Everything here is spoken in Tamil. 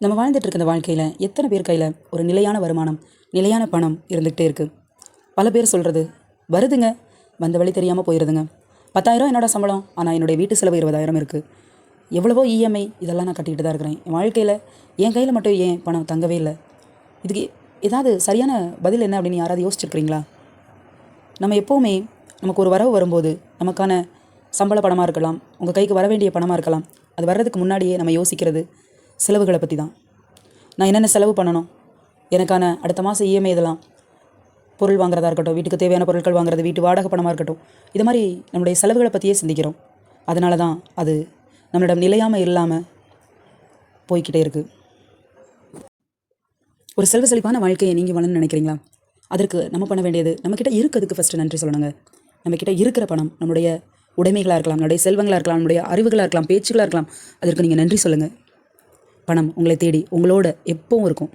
நம்ம வாழ்ந்துட்டு இருக்க இந்த வாழ்க்கையில் எத்தனை பேர் கையில் ஒரு நிலையான வருமானம், நிலையான பணம் இருந்துகிட்டே இருக்குது. பல பேர் சொல்கிறது வருதுங்க, வந்த வழி தெரியாமல் போயிடுதுங்க. 10,000 என்னோட சம்பளம், ஆனால் என்னுடைய வீட்டு செலவு 20,000 இருக்குது. எவ்வளவோ இஎம்ஐ இதெல்லாம் நான் கட்டிக்கிட்டு தான் இருக்கிறேன். என் வாழ்க்கையில் என் கையில் மட்டும் ஏன் பணம் தங்கவே இல்லை? இதுக்கு ஏதாவது சரியான பதில் என்ன அப்படின்னு யாராவது யோசிச்சிருக்கிறீங்களா? நம்ம எப்போவுமே நமக்கு ஒரு வரவு வரும்போது நமக்கான சம்பள பணமாக இருக்கலாம், உங்கள் கைக்கு வர வேண்டிய பணமாக இருக்கலாம், அது வர்றதுக்கு முன்னாடியே நம்ம யோசிக்கிறது செலவுகளை பற்றி தான். நான் என்னென்ன செலவு பண்ணணும், எனக்கான அடுத்த மாதம் இஎம்ஐ இதெல்லாம், பொருள் வாங்குறதா இருக்கட்டும், வீட்டுக்கு தேவையான பொருட்கள் வாங்குறது, வீட்டு வாடகை பணமாக இருக்கட்டும், இது மாதிரி நம்முடைய செலவுகளை பற்றியே சிந்திக்கிறோம். அதனால தான் அது நம்மளிடம் நிலையாமல் இல்லாமல் போய்கிட்டே இருக்குது. ஒரு செல்வ செழிப்பான வாழ்க்கையை நீங்கள் வாழணும்னு நினைக்கிறீங்களா? அதற்கு நம்ம பண்ண வேண்டியது, நம்மக்கிட்ட இருக்கிறதுக்கு ஃபஸ்ட்டு நன்றி சொல்லணுங்க. நம்மக்கிட்ட இருக்கிற பணம் நம்மளுடைய உடைமைகளாக இருக்கலாம், நம்மளுடைய செல்வங்களாக இருக்கலாம், நம்மளுடைய அறிவுகளாக இருக்கலாம், பேச்சுகளாக இருக்கலாம், அதற்கு நீங்கள் நன்றி சொல்லுங்கள். பணம் உங்களை தேடி உங்களோட எப்பவும் இருக்கும்.